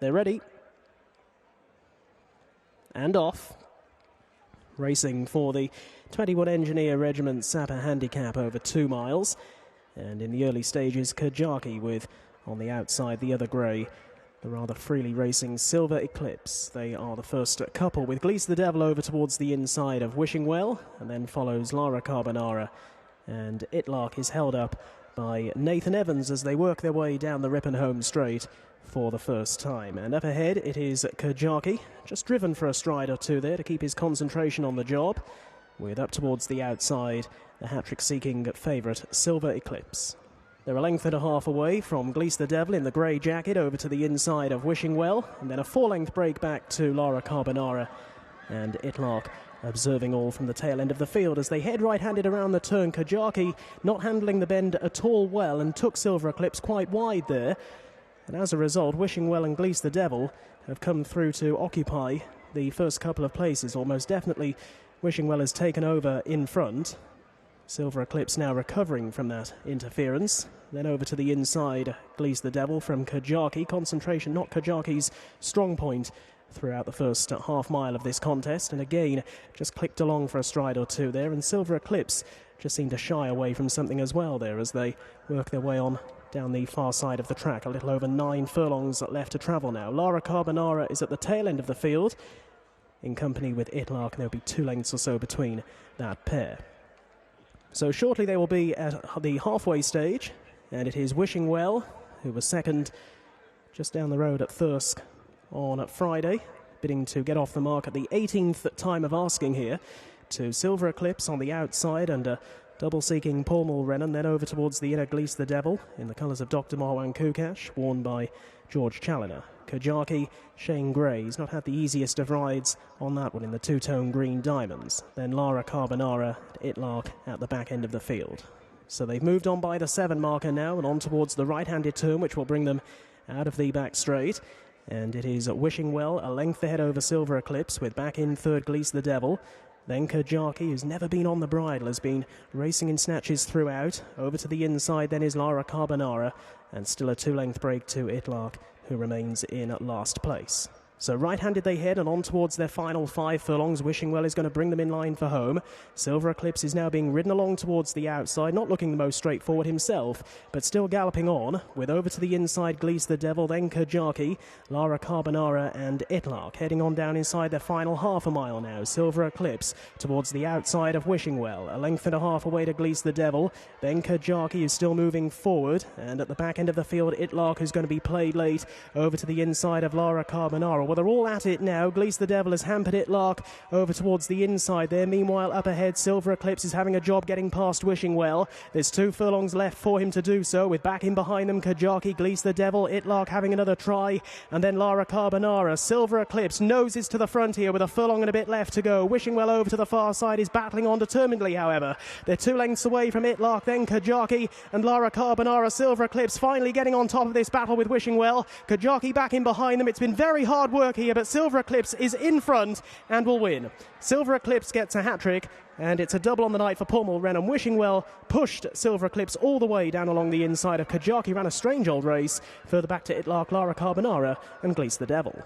They're ready. And off. Racing for the 21 Engineer Regiment Sapper Handicap over 2 miles. And in the early stages, Kajaki with, on the outside, the other grey, the rather freely racing Silva Eclipse. They are the first couple, with Gleese the Devil over towards the inside of Wishing Well, and then follows Lara Carbonara. And Itlark is held up by Nathan Evans as they work their way down the Ripon home straight for the first time. And up ahead it is Kajaki, just driven for a stride or two there to keep his concentration on the job, with up towards the outside the hat-trick seeking favourite Silva Eclipse. They're a length and a half away from Gleese the Devil in the grey jacket over to the inside of Wishing Well, and then a 4-length break back to Lara Carbonara, and Itlark observing all from the tail end of the field as they head right-handed around the turn. Kajaki not handling the bend at all well and took Silva Eclipse quite wide there, and as a result Wishing Well and Gleese the Devil have come through to occupy the first couple of places. Almost definitely Wishing Well has taken over in front. Silva Eclipse now recovering from that interference. Then over to the inside, Gleese the Devil from Kajaki. Concentration not Kajaki's strong point throughout the first half mile of this contest, and again just clicked along for a stride or two there, and Silva Eclipse just seemed to shy away from something as well there as they work their way on down the far side of the track. A little over 9 furlongs left to travel now. Lara Carbonara is at the tail end of the field in company with Itlark, and there'll be 2 lengths or so between that pair. So shortly they will be at the halfway stage, and it is Wishing Well, who was second just down the road at Thirsk on Friday, bidding to get off the mark at the 18th time of asking here, to Silva Eclipse on the outside under double-seeking Paul Mulrennan, then over towards the inner Gleese the Devil in the colours of Dr. Marwan Kukash, worn by George Challoner. Kajaki, Shane Gray. He's not had the easiest of rides on that one in the two-tone green diamonds. Then Lara Carbonara and Itlark at the back end of the field. So they've moved on by the 7 marker now and on towards the right-handed turn, which will bring them out of the back straight. And it is Wishing Well a length ahead over Silva Eclipse, with back in third Gleese the Devil. Then Kajaki, who's never been on the bridle, has been racing in snatches throughout. Over to the inside then is Lara Carbonara, and still a 2-length break to Itlark, who remains in last place. So right-handed they head and on towards their final 5 furlongs. Wishing Well is going to bring them in line for home. Silva Eclipse is now being ridden along towards the outside, not looking the most straightforward himself, but still galloping on, with over to the inside Gleese the Devil, then Kajaki, Lara Carbonara and Itlark heading on down inside their final half a mile now. Silva Eclipse towards the outside of Wishing Well, a length and a half away to Gleese the Devil, then Kajaki is still moving forward, and at the back end of the field Itlark is going to be played late over to the inside of Lara Carbonara. Well, they're all at it now. Gleese the Devil has hampered Itlark over towards the inside there. Meanwhile, up ahead, Silva Eclipse is having a job getting past Wishing Well. There's 2 furlongs left for him to do so, with back in behind them Kajaki, Gleese the Devil, Itlark having another try, and then Lara Carbonara. Silva Eclipse noses to the front here with a furlong and a bit left to go. Wishing Well over to the far side is battling on determinedly, however. They're 2 lengths away from Itlark, then Kajaki and Lara Carbonara. Silva Eclipse finally getting on top of this battle with Wishing Well. Kajaki back in behind them. It's been very hard work here, but Silva Eclipse is in front and will win. Silva Eclipse gets a hat-trick, and it's a double on the night for Paul Mulrennan. Wishing Well pushed Silva Eclipse all the way down along the inside of Kajaki. Ran a strange old race further back to Itlark, Lara Carbonara and Gleese the Devil.